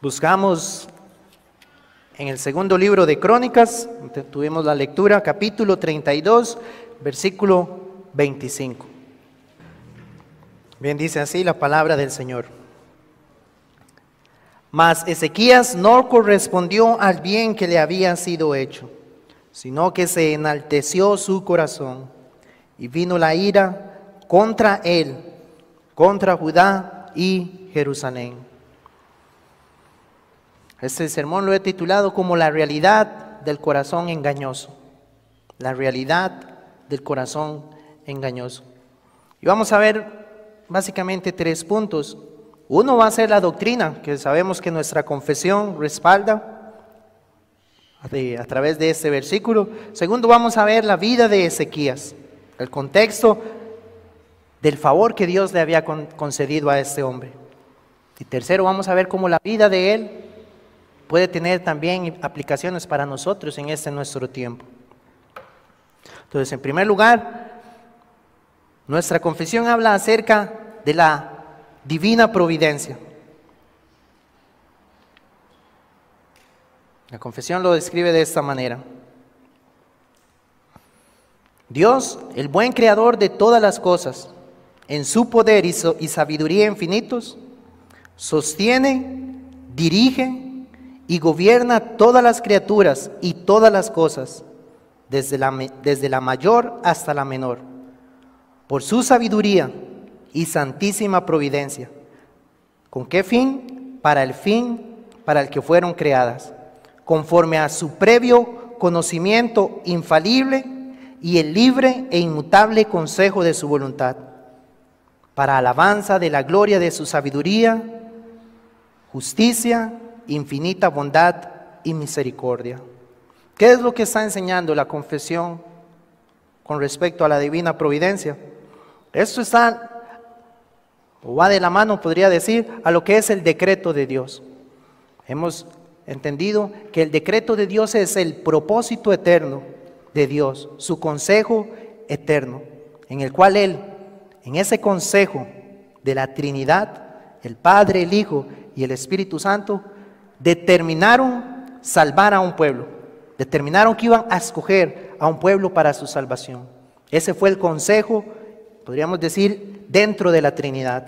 Buscamos en el segundo libro de Crónicas, tuvimos la lectura, capítulo 32, versículo 25. Bien, dice así la palabra del Señor. Mas Ezequías no correspondió al bien que le había sido hecho, sino que se enalteció su corazón, y vino la ira contra él, contra Judá y Jerusalén. Este sermón lo he titulado como la realidad del corazón engañoso. La realidad del corazón engañoso. Y vamos a ver básicamente 3 puntos. Uno va a ser la doctrina, que sabemos que nuestra confesión respalda a través de este versículo. Segundo, vamos a ver la vida de Ezequías, el contexto del favor que Dios le había concedido a este hombre. Y tercero, vamos a ver cómo la vida de él puede tener también aplicaciones para nosotros en este nuestro tiempo. Entonces, en primer lugar, nuestra confesión habla acerca de la divina providencia. La confesión lo describe de esta manera. Dios, el buen creador de todas las cosas, en su poder y sabiduría infinitos, sostiene, dirige y gobierna todas las criaturas y todas las cosas, desde la mayor hasta la menor, por su sabiduría y santísima providencia. ¿Con qué fin? Para el que fueron creadas, conforme a su previo conocimiento infalible y el libre e inmutable consejo de su voluntad, para alabanza de la gloria de su sabiduría, justicia, infinita bondad y misericordia. ¿Qué es lo que está enseñando la confesión con respecto a la divina providencia? Esto va de la mano, podría decir, a lo que es el decreto de Dios. Hemos entendido que el decreto de Dios es el propósito eterno de Dios, su consejo eterno, en el cual Él, en ese consejo de la Trinidad, el Padre, el Hijo y el Espíritu Santo, determinaron salvar a un pueblo, determinaron que iban a escoger a un pueblo para su salvación. Ese fue el consejo, podríamos decir, dentro de la Trinidad.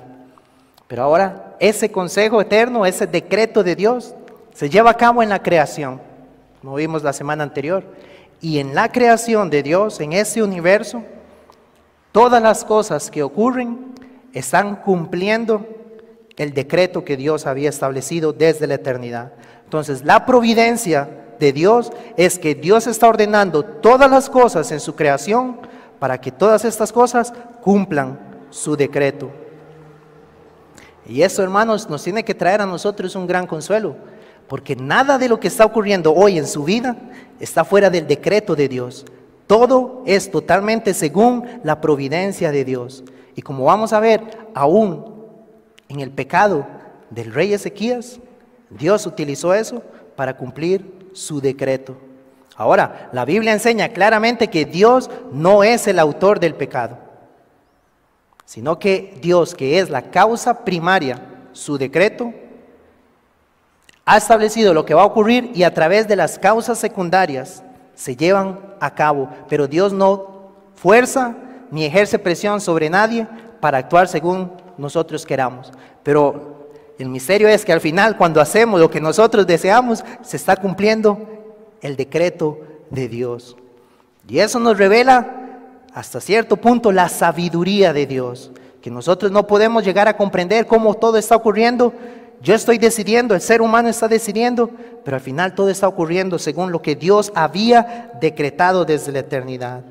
Pero ahora ese consejo eterno, ese decreto de Dios, se lleva a cabo en la creación, como vimos la semana anterior. Y en la creación de Dios, en ese universo, todas las cosas que ocurren están cumpliendo el decreto que Dios había establecido desde la eternidad. Entonces, la providencia de Dios es que Dios está ordenando todas las cosas en su creación para que todas estas cosas cumplan su decreto. Y eso, hermanos, nos tiene que traer a nosotros un gran consuelo, porque nada de lo que está ocurriendo hoy en su vida está fuera del decreto de Dios. Todo es totalmente según la providencia de Dios. Y como vamos a ver, aún en el pecado del rey Ezequías, Dios utilizó eso para cumplir su decreto. Ahora, la Biblia enseña claramente que Dios no es el autor del pecado, sino que Dios, que es la causa primaria, su decreto, ha establecido lo que va a ocurrir y a través de las causas secundarias se llevan a cabo. Pero Dios no fuerza ni ejerce presión sobre nadie para actuar según nosotros queramos. Pero el misterio es que al final, cuando hacemos lo que nosotros deseamos, se está cumpliendo el decreto de Dios. Y eso nos revela hasta cierto punto la sabiduría de Dios, que nosotros no podemos llegar a comprender cómo todo está ocurriendo. Yo estoy decidiendo, el ser humano está decidiendo, pero al final todo está ocurriendo según lo que Dios había decretado desde la eternidad.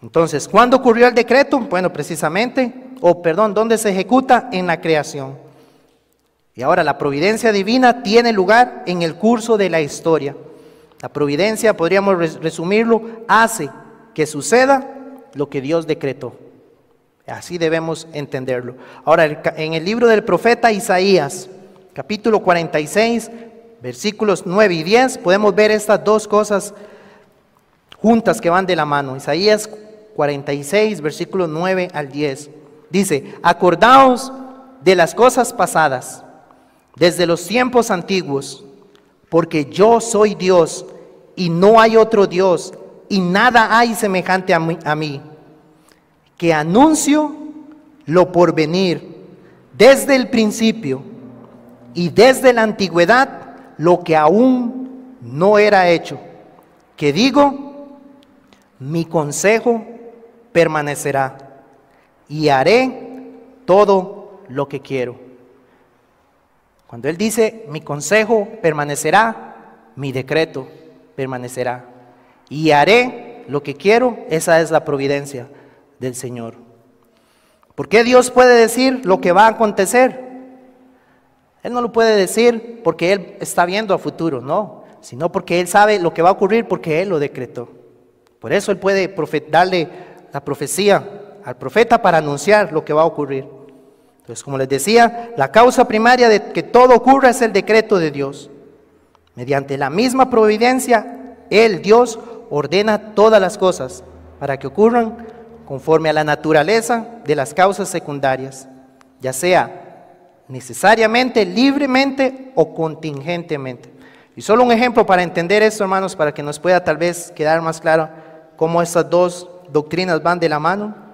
Entonces, ¿cuándo ocurrió el decreto? Bueno, precisamente, ¿dónde se ejecuta? En la creación. Y ahora la providencia divina tiene lugar en el curso de la historia. La providencia, podríamos resumirlo, hace que suceda lo que Dios decretó. Así debemos entenderlo. Ahora, en el libro del profeta Isaías, capítulo 46, versículos 9 y 10, podemos ver estas dos cosas juntas que van de la mano. Isaías 46, versículos 9 al 10. Dice: acordaos de las cosas pasadas, desde los tiempos antiguos, porque yo soy Dios y no hay otro Dios, y nada hay semejante a mí, que anuncio lo porvenir desde el principio y desde la antigüedad lo que aún no era hecho, que digo, mi consejo permanecerá y haré todo lo que quiero. Cuando él dice, mi consejo permanecerá, mi decreto permanecerá y haré lo que quiero, esa es la providencia del Señor. ¿Por qué Dios puede decir lo que va a acontecer? Él no lo puede decir porque Él está viendo a futuro, no, sino porque Él sabe lo que va a ocurrir porque Él lo decretó. Por eso Él puede darle la profecía al profeta para anunciar lo que va a ocurrir. Entonces, como les decía, la causa primaria de que todo ocurra es el decreto de Dios. Mediante la misma providencia, Él, Dios, ordena todas las cosas para que ocurran conforme a la naturaleza de las causas secundarias, ya sea necesariamente, libremente o contingentemente. Y solo un ejemplo para entender esto, hermanos, para que nos pueda tal vez quedar más claro cómo estas dos doctrinas van de la mano.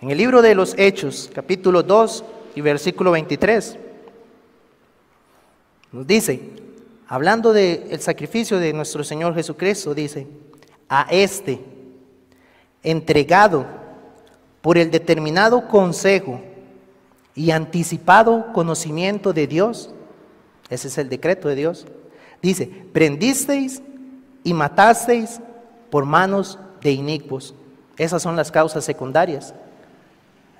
En el libro de los Hechos, capítulo 2 y versículo 23, nos dice, hablando del sacrificio de nuestro Señor Jesucristo, dice, a este, entregado por el determinado consejo y anticipado conocimiento de Dios, ese es el decreto de Dios, dice, prendisteis y matasteis por manos de inicuos. Esas son las causas secundarias.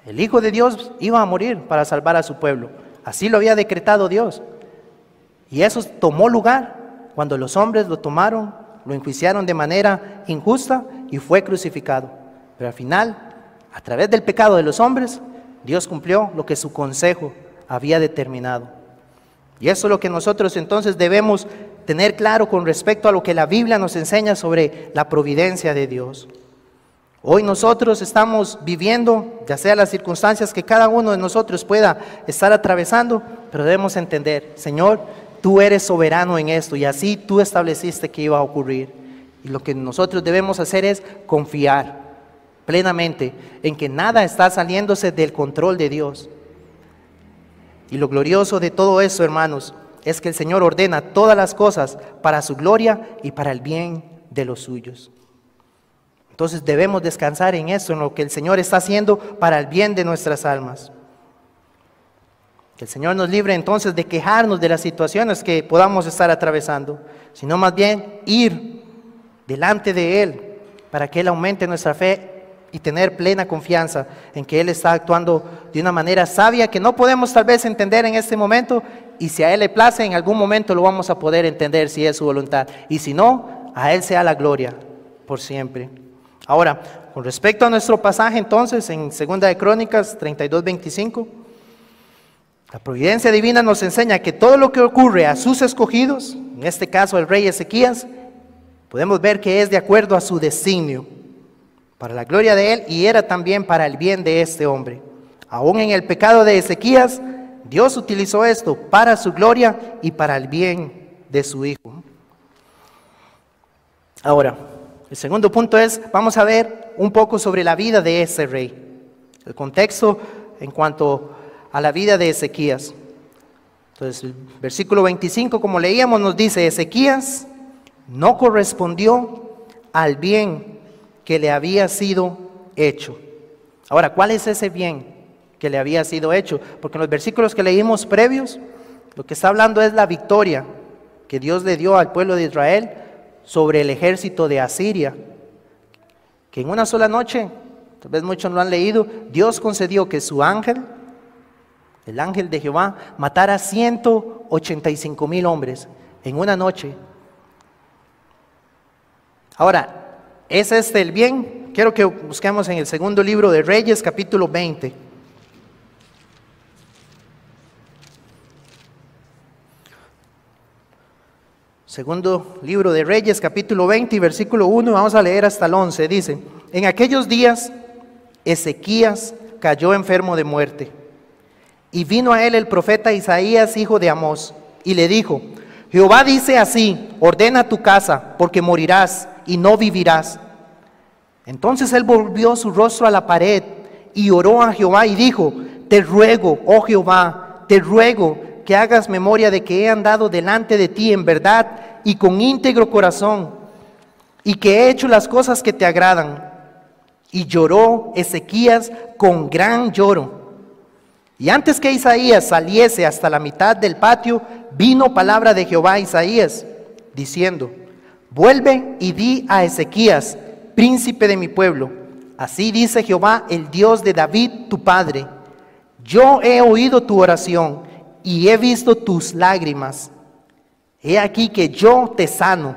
El Hijo de Dios iba a morir para salvar a su pueblo, así lo había decretado Dios, y eso tomó lugar cuando los hombres lo tomaron, lo enjuiciaron de manera injusta y fue crucificado. Pero al final, a través del pecado de los hombres, Dios cumplió lo que su consejo había determinado. Y eso es lo que nosotros entonces debemos tener claro con respecto a lo que la Biblia nos enseña sobre la providencia de Dios. Hoy nosotros estamos viviendo, ya sea las circunstancias que cada uno de nosotros pueda estar atravesando, pero debemos entender, Señor, tú eres soberano en esto y así tú estableciste que iba a ocurrir. Y lo que nosotros debemos hacer es confiar plenamente en que nada está saliéndose del control de Dios. Y lo glorioso de todo eso, hermanos, es que el Señor ordena todas las cosas para su gloria y para el bien de los suyos. Entonces debemos descansar en eso, en lo que el Señor está haciendo para el bien de nuestras almas. Que el Señor nos libre entonces de quejarnos de las situaciones que podamos estar atravesando, sino más bien ir delante de Él para que Él aumente nuestra fe y tener plena confianza en que Él está actuando de una manera sabia que no podemos tal vez entender en este momento, y si a Él le place en algún momento lo vamos a poder entender si es su voluntad, y si no, a Él sea la gloria por siempre. Ahora, con respecto a nuestro pasaje entonces en 2 de Crónicas 32:25, la providencia divina nos enseña que todo lo que ocurre a sus escogidos, en este caso el rey Ezequías, podemos ver que es de acuerdo a su designio, para la gloria de él, y era también para el bien de este hombre. Aún en el pecado de Ezequías, Dios utilizó esto para su gloria y para el bien de su hijo. Ahora, el segundo punto es, vamos a ver un poco sobre la vida de ese rey, el contexto en cuanto a la vida de Ezequías. Entonces, el versículo 25, como leíamos, nos dice, Ezequías no correspondió al bien que le había sido hecho. Ahora, ¿cuál es ese bien que le había sido hecho? Porque en los versículos que leímos previos, lo que está hablando es la victoria que Dios le dio al pueblo de Israel sobre el ejército de Asiria, que en una sola noche, tal vez muchos lo han leído, Dios concedió que su ángel, el ángel de Jehová, matara 185,000 hombres en una noche. Ahora, ¿es este el bien? Quiero que busquemos en el segundo libro de Reyes, capítulo 20. Segundo libro de Reyes, capítulo 20 y versículo 1, vamos a leer hasta el 11. Dice, en aquellos días Ezequías cayó enfermo de muerte Y vino a él el profeta Isaías, hijo de Amós, y le dijo: Jehová dice así: ordena tu casa, porque morirás y no vivirás. Entonces él volvió su rostro a la pared y oró a Jehová y dijo: te ruego, oh Jehová, te ruego que hagas memoria de que he andado delante de ti en verdad y con íntegro corazón, y que he hecho las cosas que te agradan. Y lloró Ezequías con gran lloro. Y antes que Isaías saliese hasta la mitad del patio, vino palabra de Jehová a Isaías, diciendo: vuelve y di a Ezequías, príncipe de mi pueblo: así dice Jehová, el Dios de David tu padre: yo he oído tu oración y he visto tus lágrimas. He aquí que yo te sano.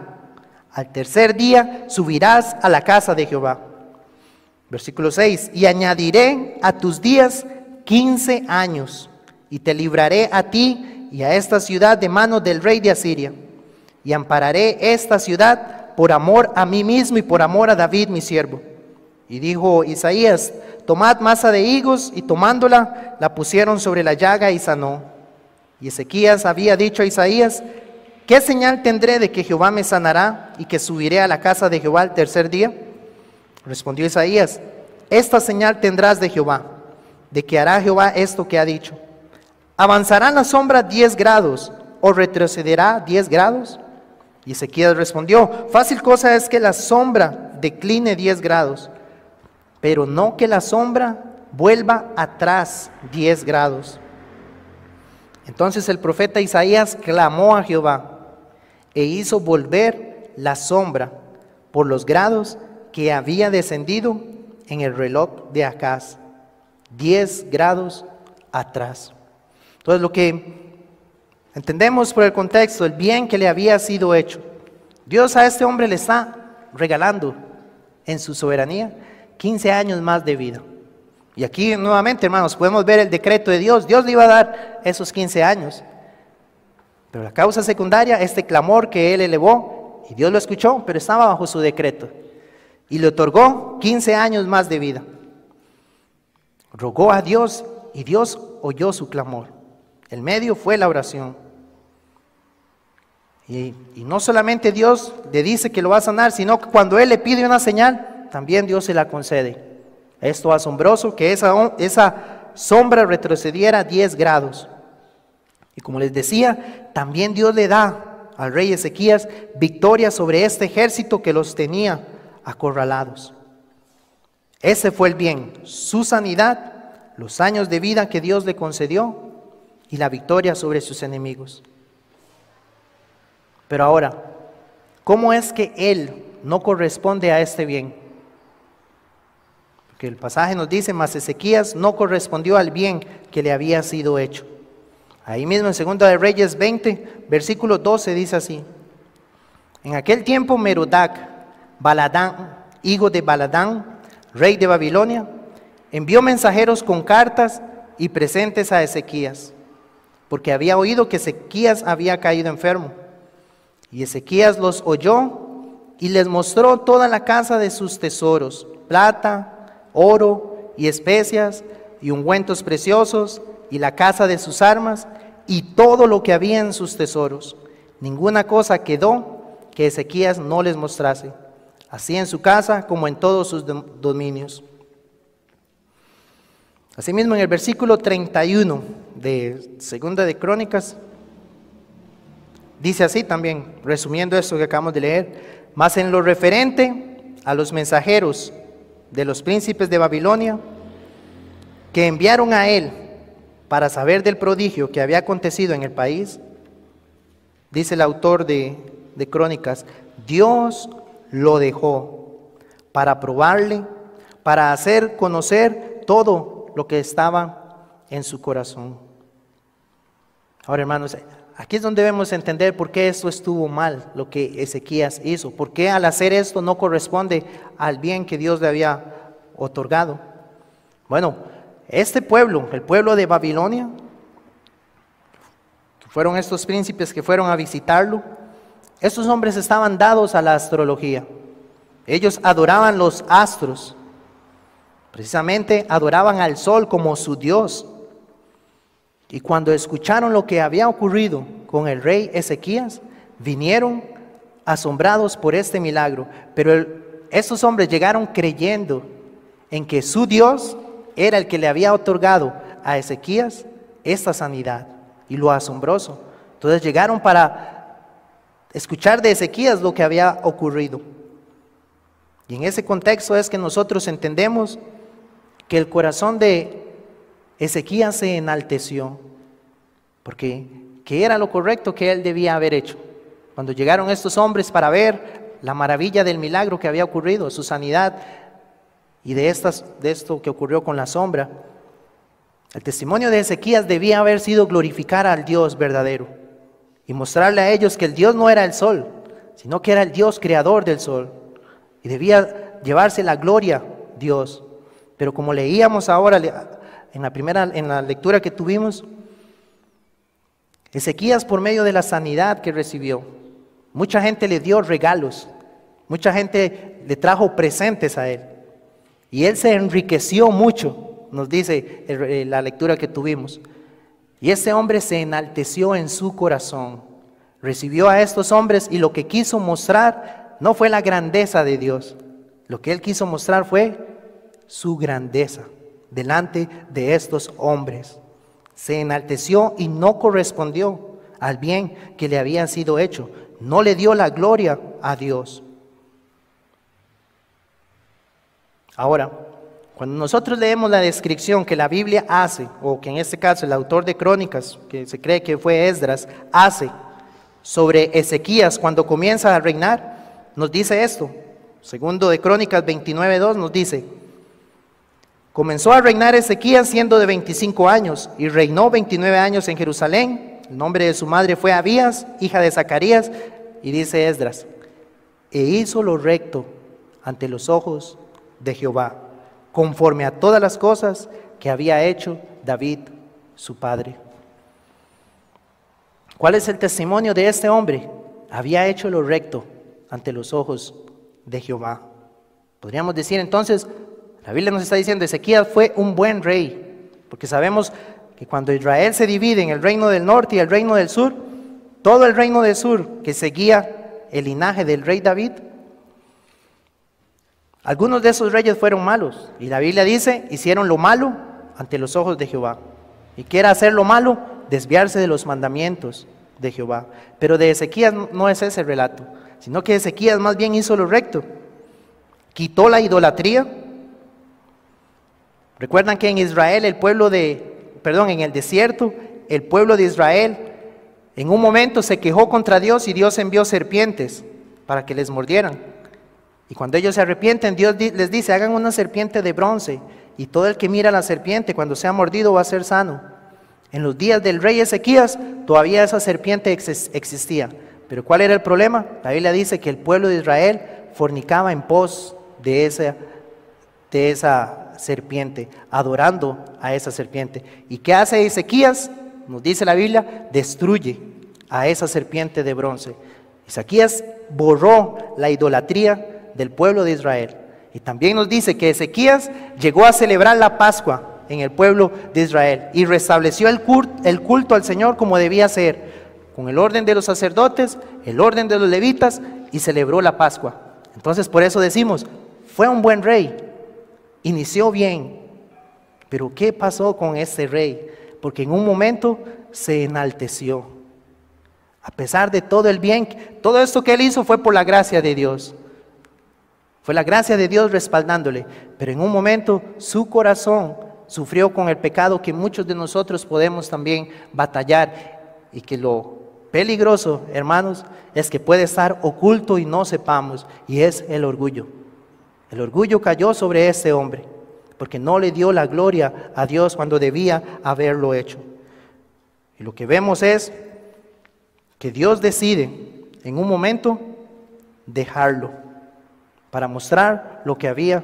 Al tercer día subirás a la casa de Jehová. Versículo 6. Y añadiré a tus días 15 años, y te libraré a ti y a esta ciudad de manos del rey de Asiria. Y ampararé esta ciudad por amor a mí mismo y por amor a David mi siervo. Y dijo Isaías: tomad masa de higos, y tomándola, la pusieron sobre la llaga y sanó. Y Ezequías había dicho a Isaías: ¿qué señal tendré de que Jehová me sanará y que subiré a la casa de Jehová el tercer día? Respondió Isaías: esta señal tendrás de Jehová, de que hará Jehová esto que ha dicho. ¿Avanzará la sombra 10 grados o retrocederá 10 grados? Y Ezequías respondió: fácil cosa es que la sombra decline 10 grados, pero no que la sombra vuelva atrás 10 grados. Entonces el profeta Isaías clamó a Jehová e hizo volver la sombra por los grados que había descendido en el reloj de Acaz, 10 grados atrás. Entonces lo que entendemos por el contexto, el bien que le había sido hecho, Dios a este hombre le está regalando en su soberanía 15 años más de vida. Y aquí nuevamente, hermanos, podemos ver el decreto de Dios. Dios le iba a dar esos 15 años. Pero la causa secundaria, este clamor que él elevó, y Dios lo escuchó, pero estaba bajo su decreto. Y le otorgó 15 años más de vida. Rogó a Dios y Dios oyó su clamor. El medio fue la oración. Y no solamente Dios le dice que lo va a sanar, sino que cuando él le pide una señal, también Dios se la concede. Esto asombroso, que esa sombra retrocediera 10 grados. Y como les decía, también Dios le da al rey Ezequías victoria sobre este ejército que los tenía acorralados. Ese fue el bien, su sanidad, los años de vida que Dios le concedió y la victoria sobre sus enemigos. Pero ahora, ¿cómo es que él no corresponde a este bien? Porque el pasaje nos dice: mas Ezequías no correspondió al bien que le había sido hecho. Ahí mismo en 2 de Reyes 20, versículo 12 dice así: en aquel tiempo Merodac Baladán, hijo de Baladán, rey de Babilonia, envió mensajeros con cartas y presentes a Ezequías, porque había oído que Ezequías había caído enfermo. Y Ezequías los oyó y les mostró toda la casa de sus tesoros, plata, oro y especias y ungüentos preciosos, y la casa de sus armas y todo lo que había en sus tesoros. Ninguna cosa quedó que Ezequías no les mostrase, así en su casa como en todos sus dominios. Asimismo, en el versículo 31 de Segunda de Crónicas, dice así también, resumiendo esto que acabamos de leer: mas en lo referente a los mensajeros de los príncipes de Babilonia, que enviaron a él para saber del prodigio que había acontecido en el país, dice el autor de Crónicas, Dios lo dejó para probarle, para hacer conocer todo lo que estaba en su corazón. Ahora, hermanos, aquí es donde debemos entender por qué esto estuvo mal, lo que Ezequías hizo. Por qué al hacer esto no corresponde al bien que Dios le había otorgado. Bueno, este pueblo, el pueblo de Babilonia, fueron estos príncipes que fueron a visitarlo. Estos hombres estaban dados a la astrología. Ellos adoraban los astros. Precisamente adoraban al sol como su Dios. Y cuando escucharon lo que había ocurrido con el rey Ezequías, vinieron asombrados por este milagro. Pero estos hombres llegaron creyendo en que su Dios era el que le había otorgado a Ezequías esta sanidad y lo asombroso. Entonces llegaron para escuchar de Ezequías lo que había ocurrido. Y en ese contexto es que nosotros entendemos que el corazón de Ezequías se enalteció, porque ¿qué era lo correcto que él debía haber hecho? Cuando llegaron estos hombres para ver la maravilla del milagro que había ocurrido, su sanidad y de esto que ocurrió con la sombra, el testimonio de Ezequías debía haber sido glorificar al Dios verdadero y mostrarle a ellos que el Dios no era el sol, sino que era el Dios creador del sol, y debía llevarse la gloria Dios. Pero como leíamos ahora en la lectura que tuvimos, Ezequías, por medio de la sanidad que recibió, mucha gente le dio regalos, mucha gente le trajo presentes a él, y él se enriqueció mucho, nos dice la lectura que tuvimos. Y ese hombre se enalteció en su corazón, recibió a estos hombres, y lo que quiso mostrar no fue la grandeza de Dios, lo que él quiso mostrar fue su grandeza delante de estos hombres. Se enalteció y no correspondió al bien que le había sido hecho, no le dio la gloria a Dios. Ahora, cuando nosotros leemos la descripción que la Biblia hace, o que en este caso el autor de Crónicas, que se cree que fue Esdras, hace sobre Ezequías cuando comienza a reinar, nos dice esto. Segundo de Crónicas 29:2 nos dice: comenzó a reinar Ezequías siendo de 25 años y reinó 29 años en Jerusalén. El nombre de su madre fue Abías, hija de Zacarías, y dice Esdras: e hizo lo recto ante los ojos de Jehová, conforme a todas las cosas que había hecho David, su padre. ¿Cuál es el testimonio de este hombre? Había hecho lo recto ante los ojos de Jehová. Podríamos decir entonces, la Biblia nos está diciendo, Ezequías fue un buen rey, porque sabemos que cuando Israel se divide en el reino del norte y el reino del sur, todo el reino del sur que seguía el linaje del rey David, algunos de esos reyes fueron malos, y la Biblia dice, hicieron lo malo ante los ojos de Jehová. ¿Y qué era hacer lo malo? Desviarse de los mandamientos de Jehová. Pero de Ezequías no es ese el relato, sino que Ezequías más bien hizo lo recto. Quitó la idolatría. Recuerdan que en Israel, en el desierto, el pueblo de Israel en un momento se quejó contra Dios y Dios envió serpientes para que les mordieran. Y cuando ellos se arrepienten, Dios les dice, hagan una serpiente de bronce, y todo el que mira a la serpiente cuando sea mordido va a ser sano. En los días del rey Ezequías todavía esa serpiente existía. Pero ¿cuál era el problema? La Biblia dice que el pueblo de Israel fornicaba en pos de esa serpiente, adorando a esa serpiente. ¿Y qué hace Ezequías? Nos dice la Biblia, destruye a esa serpiente de bronce. Ezequías borró la idolatría del pueblo de Israel. Y también nos dice que Ezequías llegó a celebrar la Pascua en el pueblo de Israel y restableció el culto al Señor como debía ser, con el orden de los sacerdotes, el orden de los levitas, y celebró la Pascua. Entonces por eso decimos, fue un buen rey, inició bien. Pero ¿qué pasó con este rey? Porque en un momento se enalteció. A pesar de todo el bien, todo esto que él hizo fue por la gracia de Dios. Fue la gracia de Dios respaldándole. Pero en un momento su corazón sufrió con el pecado que muchos de nosotros podemos también batallar. Y que lo peligroso, hermanos, es que puede estar oculto y no sepamos. Y es el orgullo. El orgullo cayó sobre este hombre, porque no le dio la gloria a Dios cuando debía haberlo hecho. Y lo que vemos es que Dios decide en un momento dejarlo para mostrar lo que había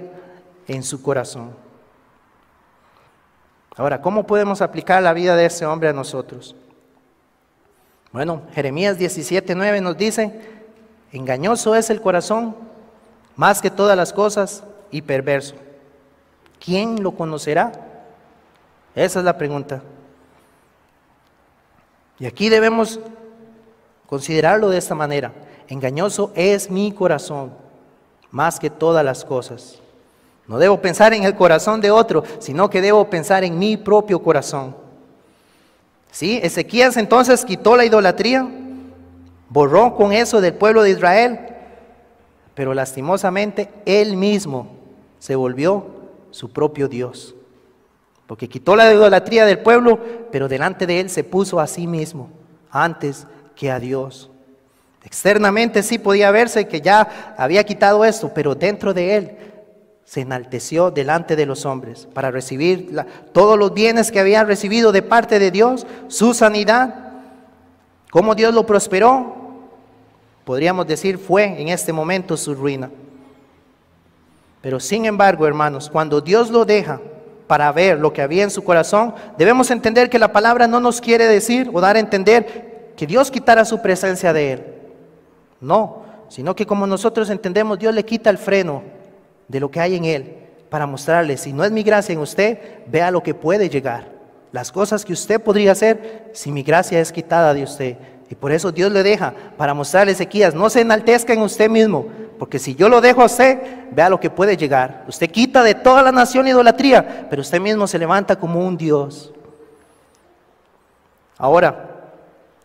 en su corazón. Ahora, ¿cómo podemos aplicar la vida de ese hombre a nosotros? Bueno, Jeremías 17:9 nos dice, engañoso es el corazón más que todas las cosas y perverso. ¿Quién lo conocerá? Esa es la pregunta. Y aquí debemos considerarlo de esta manera. Engañoso es mi corazón, más que todas las cosas. No debo pensar en el corazón de otro, sino que debo pensar en mi propio corazón. ¿Sí? Ezequías entonces quitó la idolatría, borró con eso del pueblo de Israel, pero lastimosamente él mismo se volvió su propio Dios. Porque quitó la idolatría del pueblo, pero delante de él se puso a sí mismo, antes que a Dios. Externamente sí podía verse que ya había quitado esto, pero dentro de él se enalteció delante de los hombres para recibir todos los bienes que había recibido de parte de Dios, su sanidad, cómo Dios lo prosperó. Podríamos decir fue en este momento su ruina. Pero sin embargo, hermanos, cuando Dios lo deja para ver lo que había en su corazón, debemos entender que la palabra no nos quiere decir o dar a entender que Dios quitara su presencia de él. No, sino que como nosotros entendemos, Dios le quita el freno de lo que hay en él para mostrarle, si no es mi gracia en usted, vea lo que puede llegar. Las cosas que usted podría hacer si mi gracia es quitada de usted. Y por eso Dios le deja para mostrarle a Ezequías, no se enaltezca en usted mismo, porque si yo lo dejo a usted, vea lo que puede llegar. Usted quita de toda la nación idolatría, pero usted mismo se levanta como un Dios. Ahora,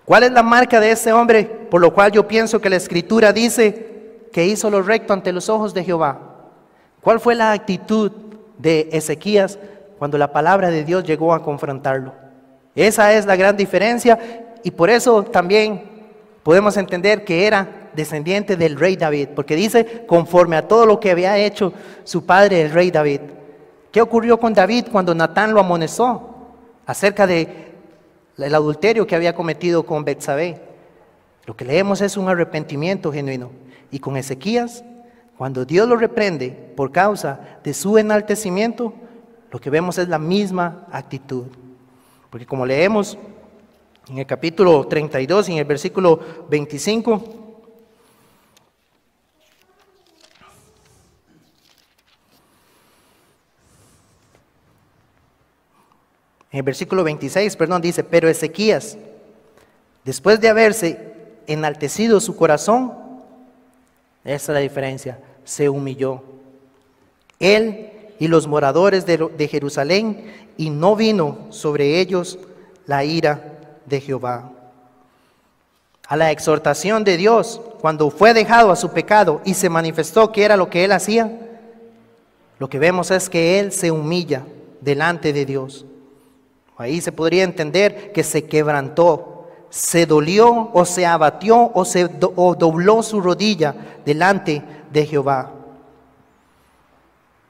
¿cuál es la marca de este hombre? Por lo cual yo pienso que la Escritura dice que hizo lo recto ante los ojos de Jehová. ¿Cuál fue la actitud de Ezequías cuando la palabra de Dios llegó a confrontarlo? Esa es la gran diferencia, y por eso también podemos entender que era descendiente del rey David, porque dice conforme a todo lo que había hecho su padre el rey David. ¿Qué ocurrió con David cuando Natán lo amonestó acerca de el adulterio que había cometido con Betsabé? Lo que leemos es un arrepentimiento genuino. Y con Ezequías, cuando Dios lo reprende por causa de su enaltecimiento, lo que vemos es la misma actitud. Porque como leemos en el capítulo 32, en el versículo 25, en el versículo 26, dice, pero Ezequías, después de haberse enaltecido su corazón, esa es la diferencia, se humilló. Él y los moradores de Jerusalén, y no vino sobre ellos la ira de Jehová. A la exhortación de Dios, cuando fue dejado a su pecado y se manifestó que era lo que él hacía, lo que vemos es que él se humilla delante de Dios. Ahí se podría entender que se quebrantó, se dolió o se abatió o dobló su rodilla delante de Jehová.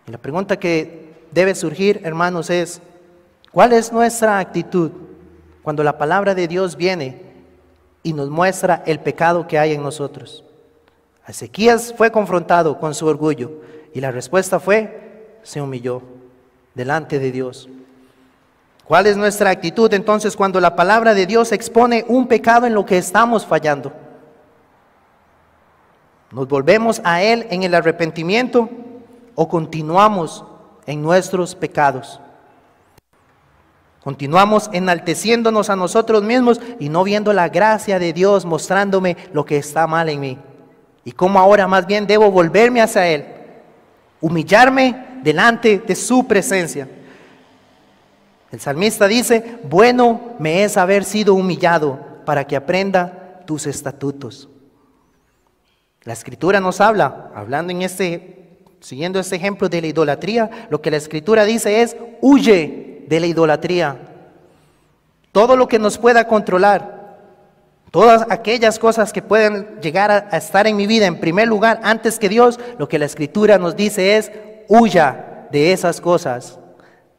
Y la pregunta que debe surgir, hermanos, es ¿cuál es nuestra actitud cuando la palabra de Dios viene y nos muestra el pecado que hay en nosotros? Ezequías fue confrontado con su orgullo y la respuesta fue, se humilló delante de Dios. ¿Cuál es nuestra actitud entonces cuando la palabra de Dios expone un pecado en lo que estamos fallando? ¿Nos volvemos a Él en el arrepentimiento o continuamos en nuestros pecados? Continuamos enalteciéndonos a nosotros mismos y no viendo la gracia de Dios mostrándome lo que está mal en mí. Y cómo ahora más bien debo volverme hacia Él, humillarme delante de su presencia. El salmista dice, bueno me es haber sido humillado para que aprenda tus estatutos. La Escritura nos habla, siguiendo este ejemplo de la idolatría, lo que la Escritura dice es, huye de la idolatría. Todo lo que nos pueda controlar, todas aquellas cosas que pueden llegar a estar en mi vida en primer lugar antes que Dios, lo que la Escritura nos dice es, huya de esas cosas.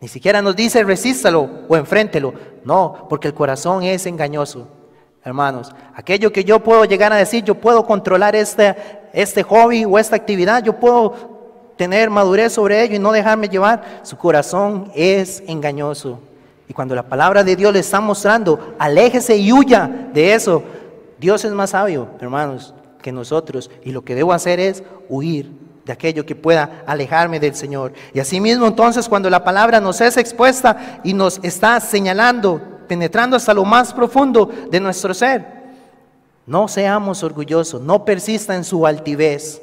Ni siquiera nos dice resístalo o enfréntelo. No, porque el corazón es engañoso. Hermanos, aquello que yo puedo llegar a decir, yo puedo controlar este hobby o esta actividad, yo puedo tener madurez sobre ello y no dejarme llevar. Su corazón es engañoso. Y cuando la palabra de Dios le está mostrando, aléjese y huya de eso. Dios es más sabio, hermanos, que nosotros. Y lo que debo hacer es huir de aquello que pueda alejarme del Señor. Y asimismo entonces cuando la palabra nos es expuesta y nos está señalando penetrando hasta lo más profundo de nuestro ser. No seamos orgullosos, no persista en su altivez.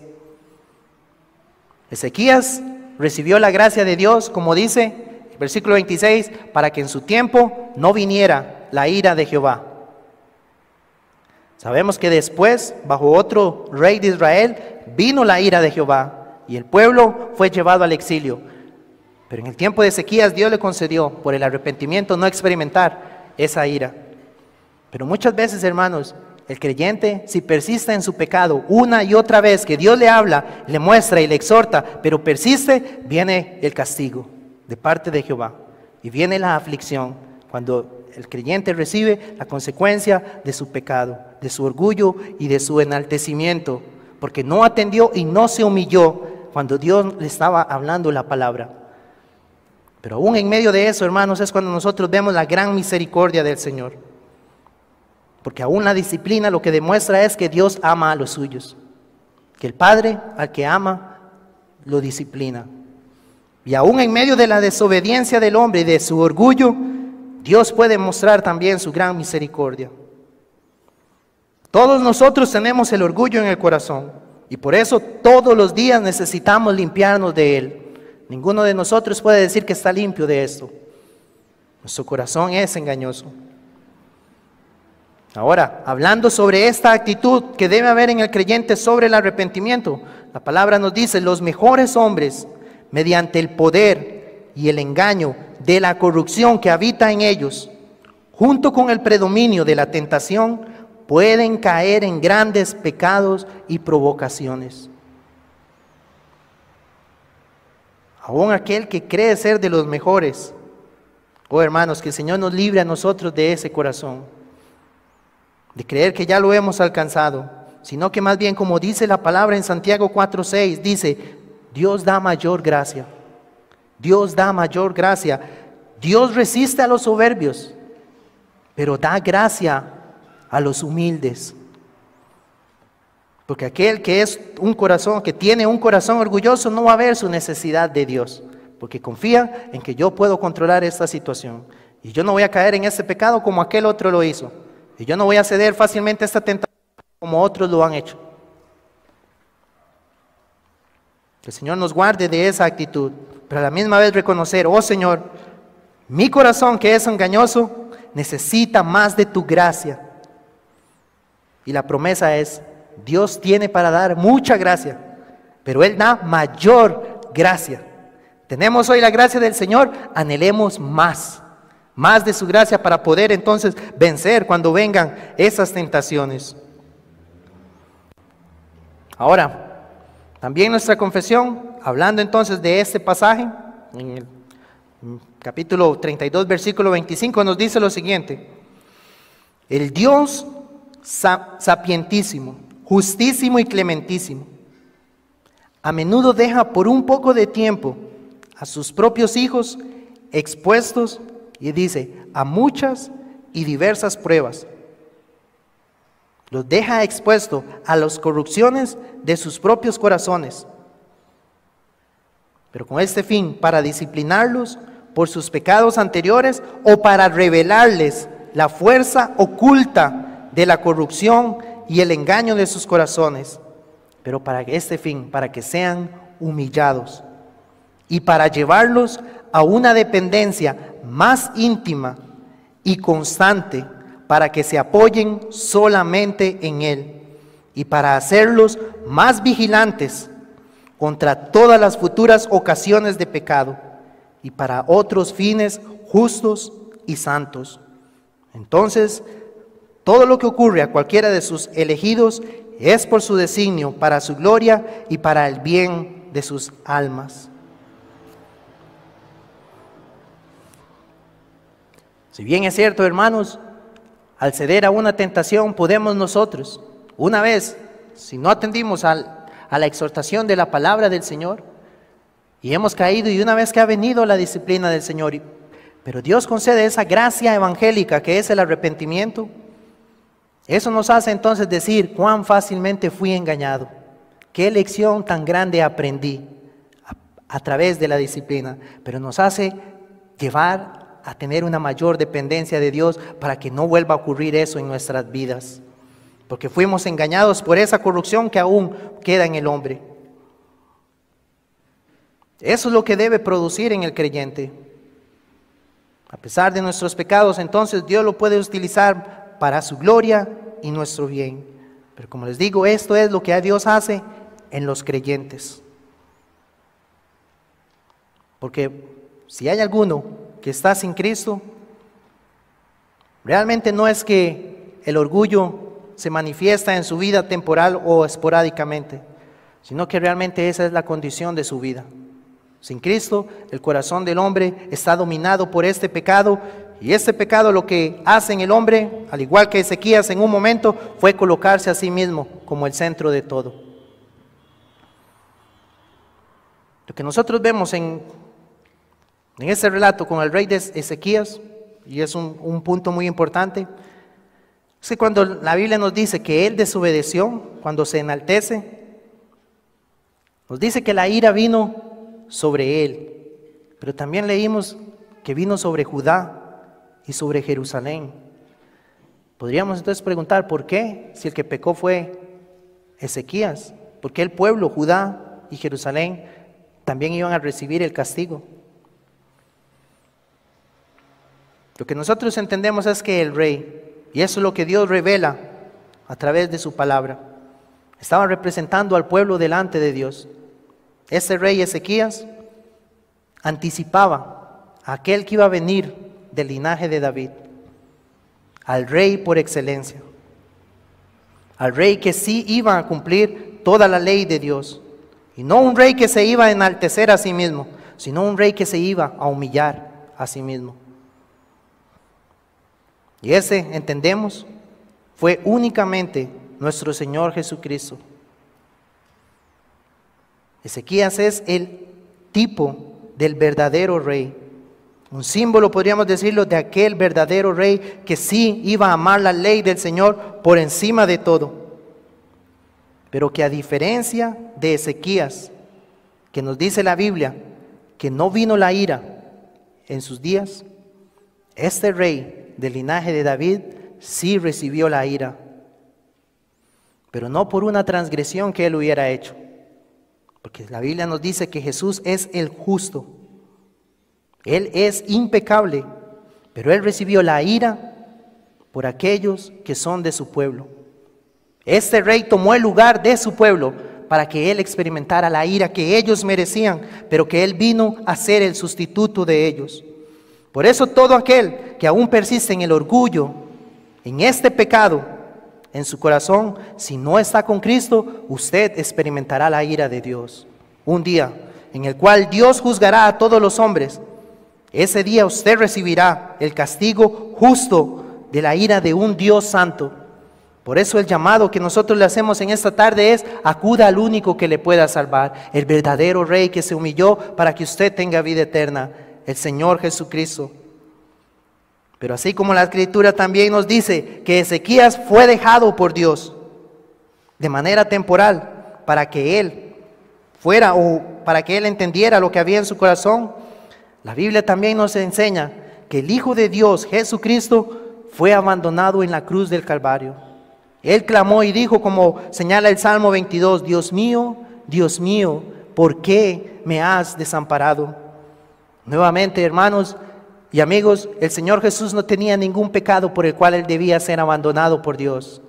Ezequías recibió la gracia de Dios, como dice el versículo 26, para que en su tiempo no viniera la ira de Jehová. Sabemos que después, bajo otro rey de Israel, vino la ira de Jehová y el pueblo fue llevado al exilio. Pero en el tiempo de Ezequías Dios le concedió por el arrepentimiento no experimentar esa ira. Pero muchas veces, hermanos, el creyente, si persiste en su pecado una y otra vez que Dios le habla, le muestra y le exhorta, pero persiste, viene el castigo de parte de Jehová y viene la aflicción cuando el creyente recibe la consecuencia de su pecado, de su orgullo y de su enaltecimiento, porque no atendió y no se humilló cuando Dios le estaba hablando la palabra. Pero aún en medio de eso, hermanos, es cuando nosotros vemos la gran misericordia del Señor. Porque aún la disciplina lo que demuestra es que Dios ama a los suyos. Que el Padre al que ama lo disciplina. Y aún en medio de la desobediencia del hombre y de su orgullo, Dios puede mostrar también su gran misericordia. Todos nosotros tenemos el orgullo en el corazón. Y por eso todos los días necesitamos limpiarnos de él. Ninguno de nosotros puede decir que está limpio de esto. Nuestro corazón es engañoso. Ahora, hablando sobre esta actitud que debe haber en el creyente sobre el arrepentimiento, la palabra nos dice, los mejores hombres, mediante el poder y el engaño de la corrupción que habita en ellos, junto con el predominio de la tentación, pueden caer en grandes pecados y provocaciones. Aún aquel que cree ser de los mejores, oh hermanos, que el Señor nos libre a nosotros de ese corazón, de creer que ya lo hemos alcanzado, sino que más bien, como dice la palabra en Santiago 4:6, dice, Dios da mayor gracia. Dios da mayor gracia. Dios resiste a los soberbios, pero da gracia a los humildes. Porque aquel que es un corazón, que tiene un corazón orgulloso, no va a ver su necesidad de Dios, porque confía en que yo puedo controlar esta situación. Y yo no voy a caer en este pecado como aquel otro lo hizo. Y yo no voy a ceder fácilmente a esta tentación como otros lo han hecho. Que el Señor nos guarde de esa actitud, pero a la misma vez reconocer, oh Señor, mi corazón que es engañoso necesita más de tu gracia. Y la promesa es, Dios tiene para dar mucha gracia, pero Él da mayor gracia. Tenemos hoy la gracia del Señor, anhelemos más de su gracia para poder entonces vencer cuando vengan esas tentaciones. Ahora, también nuestra confesión, hablando entonces de este pasaje, en el capítulo 32, versículo 25, nos dice lo siguiente: el Dios sapientísimo, justísimo y clementísimo, a menudo deja por un poco de tiempo a sus propios hijos expuestos, y dice, a muchas y diversas pruebas. Los deja expuestos a las corrupciones de sus propios corazones, pero con este fin, para disciplinarlos por sus pecados anteriores o para revelarles la fuerza oculta de la corrupción y el engaño de sus corazones, pero para este fin, para que sean humillados y para llevarlos a una dependencia más íntima y constante, para que se apoyen solamente en Él y para hacerlos más vigilantes contra todas las futuras ocasiones de pecado y para otros fines justos y santos. Entonces, todo lo que ocurre a cualquiera de sus elegidos es por su designio, para su gloria y para el bien de sus almas. Si bien es cierto, hermanos, al ceder a una tentación podemos nosotros, una vez, si no atendimos a la exhortación de la palabra del Señor, y hemos caído, y una vez que ha venido la disciplina del Señor, pero Dios concede esa gracia evangélica que es el arrepentimiento, eso nos hace entonces decir cuán fácilmente fui engañado, qué lección tan grande aprendí a través de la disciplina, pero nos hace llevar a tener una mayor dependencia de Dios para que no vuelva a ocurrir eso en nuestras vidas. Porque fuimos engañados por esa corrupción que aún queda en el hombre. Eso es lo que debe producir en el creyente. A pesar de nuestros pecados, entonces Dios lo puede utilizar para su gloria y nuestro bien. Pero como les digo, esto es lo que Dios hace en los creyentes. Porque si hay alguno que está sin Cristo, realmente no es que el orgullo se manifiesta en su vida temporal o esporádicamente, sino que realmente esa es la condición de su vida. Sin Cristo, el corazón del hombre está dominado por este pecado, y este pecado lo que hace en el hombre, al igual que Ezequías en un momento, fue colocarse a sí mismo como el centro de todo. Lo que nosotros vemos en este relato con el rey de Ezequías, y es un punto muy importante, es que cuando la Biblia nos dice que él desobedeció, cuando se enaltece, nos dice que la ira vino sobre él, pero también leímos que vino sobre Judá y sobre Jerusalén. Podríamos entonces preguntar, ¿por qué? Si el que pecó fue Ezequías, ¿por qué el pueblo, Judá y Jerusalén, también iban a recibir el castigo? Lo que nosotros entendemos es que el rey, y eso es lo que Dios revela a través de su palabra, estaba representando al pueblo delante de Dios. Este rey Ezequías anticipaba a aquel que iba a venir del linaje de David, al rey por excelencia, al rey que sí iba a cumplir toda la ley de Dios, y no un rey que se iba a enaltecer a sí mismo, sino un rey que se iba a humillar a sí mismo. Y ese, entendemos, fue únicamente nuestro Señor Jesucristo. Ezequías es el tipo del verdadero rey, un símbolo, podríamos decirlo, de aquel verdadero rey que sí iba a amar la ley del Señor por encima de todo, pero que a diferencia de Ezequías, que nos dice la Biblia que no vino la ira en sus días, este rey del linaje de David sí recibió la ira, pero no por una transgresión que él hubiera hecho, porque la Biblia nos dice que Jesús es el justo, él es impecable, pero él recibió la ira por aquellos que son de su pueblo. Este rey tomó el lugar de su pueblo para que él experimentara la ira que ellos merecían, pero que él vino a ser el sustituto de ellos. Por eso todo aquel que aún persiste en el orgullo, en este pecado, en su corazón, si no está con Cristo, usted experimentará la ira de Dios. Un día en el cual Dios juzgará a todos los hombres. Ese día usted recibirá el castigo justo de la ira de un Dios santo. Por eso el llamado que nosotros le hacemos en esta tarde es: acuda al único que le pueda salvar, el verdadero Rey que se humilló para que usted tenga vida eterna, el Señor Jesucristo. Pero así como la Escritura también nos dice que Ezequías fue dejado por Dios de manera temporal para que él fuera, o para que él entendiera lo que había en su corazón, la Biblia también nos enseña que el Hijo de Dios, Jesucristo, fue abandonado en la cruz del Calvario. Él clamó y dijo, como señala el Salmo 22, Dios mío, ¿por qué me has desamparado? Nuevamente, hermanos y amigos, el Señor Jesús no tenía ningún pecado por el cual Él debía ser abandonado por Dios,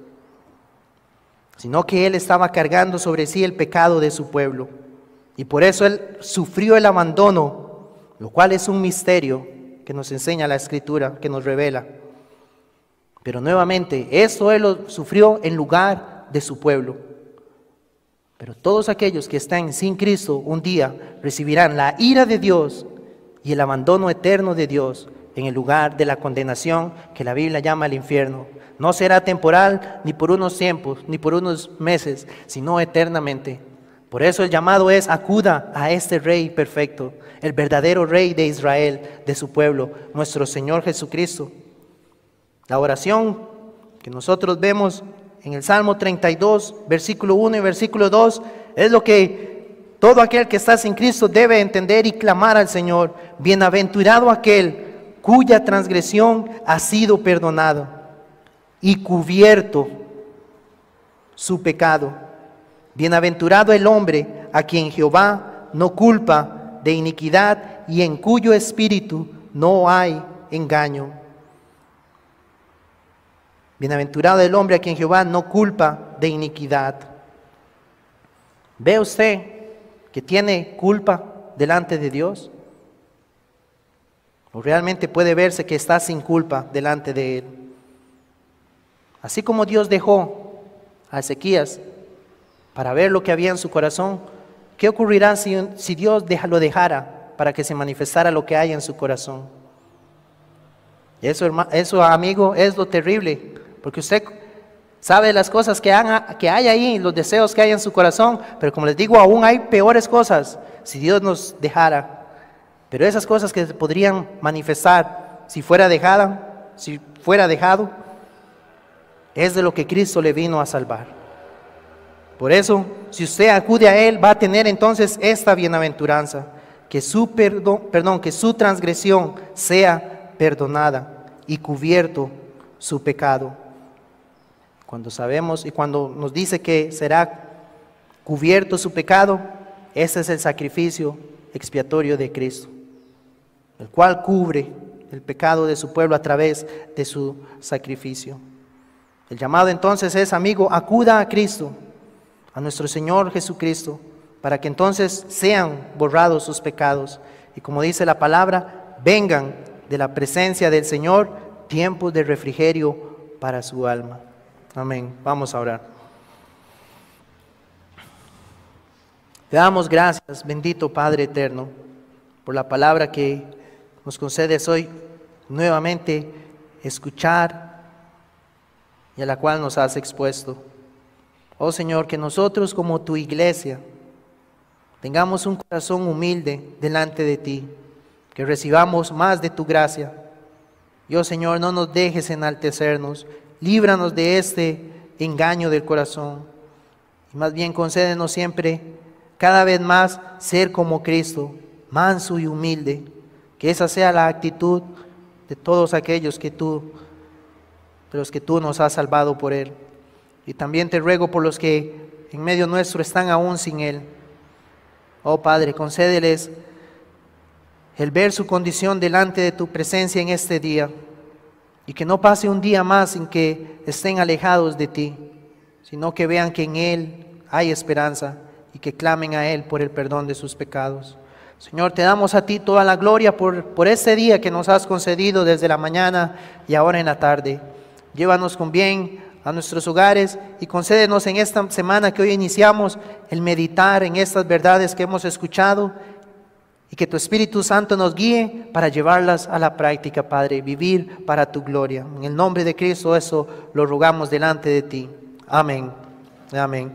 sino que Él estaba cargando sobre sí el pecado de su pueblo. Y por eso Él sufrió el abandono, lo cual es un misterio que nos enseña la Escritura, que nos revela. Pero nuevamente, esto Él lo sufrió en lugar de su pueblo. Pero todos aquellos que están sin Cristo un día recibirán la ira de Dios y el abandono eterno de Dios en el lugar de la condenación que la Biblia llama el infierno. No será temporal, ni por unos tiempos, ni por unos meses, sino eternamente. Por eso el llamado es: acuda a este Rey perfecto, el verdadero Rey de Israel, de su pueblo, nuestro Señor Jesucristo. La oración que nosotros vemos en el Salmo 32, versículo 1 y versículo 2, es lo que todo aquel que está sin Cristo debe entender y clamar al Señor. Bienaventurado aquel cuya transgresión ha sido perdonado y cubierto su pecado. Bienaventurado el hombre a quien Jehová no culpa de iniquidad y en cuyo espíritu no hay engaño. Bienaventurado el hombre a quien Jehová no culpa de iniquidad. ¿Ve usted que tiene culpa delante de Dios? ¿O realmente puede verse que está sin culpa delante de Él? Así como Dios dejó a Ezequías para ver lo que había en su corazón, ¿qué ocurrirá si Dios lo dejara para que se manifestara lo que hay en su corazón? Eso, amigo, es lo terrible, porque usted sabe las cosas que hay ahí, los deseos que hay en su corazón, pero como les digo, aún hay peores cosas si Dios nos dejara. Pero esas cosas que se podrían manifestar si fuera dejado, es de lo que Cristo le vino a salvar. Por eso, si usted acude a Él, va a tener entonces esta bienaventuranza, que su transgresión sea perdonada y cubierto su pecado. Cuando sabemos y cuando nos dice que será cubierto su pecado, ese es el sacrificio expiatorio de Cristo, el cual cubre el pecado de su pueblo a través de su sacrificio. El llamado entonces es, amigo, acuda a Cristo, a nuestro Señor Jesucristo, para que entonces sean borrados sus pecados. Y como dice la palabra, vengan de la presencia del Señor tiempos de refrigerio para su alma. Amén. Vamos a orar. Te damos gracias, bendito Padre eterno, por la palabra que nos concedes hoy nuevamente escuchar y a la cual nos has expuesto. Oh Señor, que nosotros como tu iglesia tengamos un corazón humilde delante de ti, que recibamos más de tu gracia. Y oh Señor, no nos dejes enaltecernos, líbranos de este engaño del corazón. Y más bien concédenos siempre, cada vez más, ser como Cristo, manso y humilde. Que esa sea la actitud de todos aquellos de los que tú nos has salvado por Él. Y también te ruego por los que en medio nuestro están aún sin Él. Oh Padre, concédeles el ver su condición delante de tu presencia en este día, y que no pase un día más sin que estén alejados de ti, sino que vean que en Él hay esperanza y que clamen a Él por el perdón de sus pecados. Señor, te damos a ti toda la gloria por este día que nos has concedido desde la mañana y ahora en la tarde. Llévanos con bien a nuestros hogares y concédenos en esta semana que hoy iniciamos el meditar en estas verdades que hemos escuchado, y que tu Espíritu Santo nos guíe para llevarlas a la práctica, Padre, vivir para tu gloria. En el nombre de Cristo eso lo rogamos delante de ti. Amén. Amén.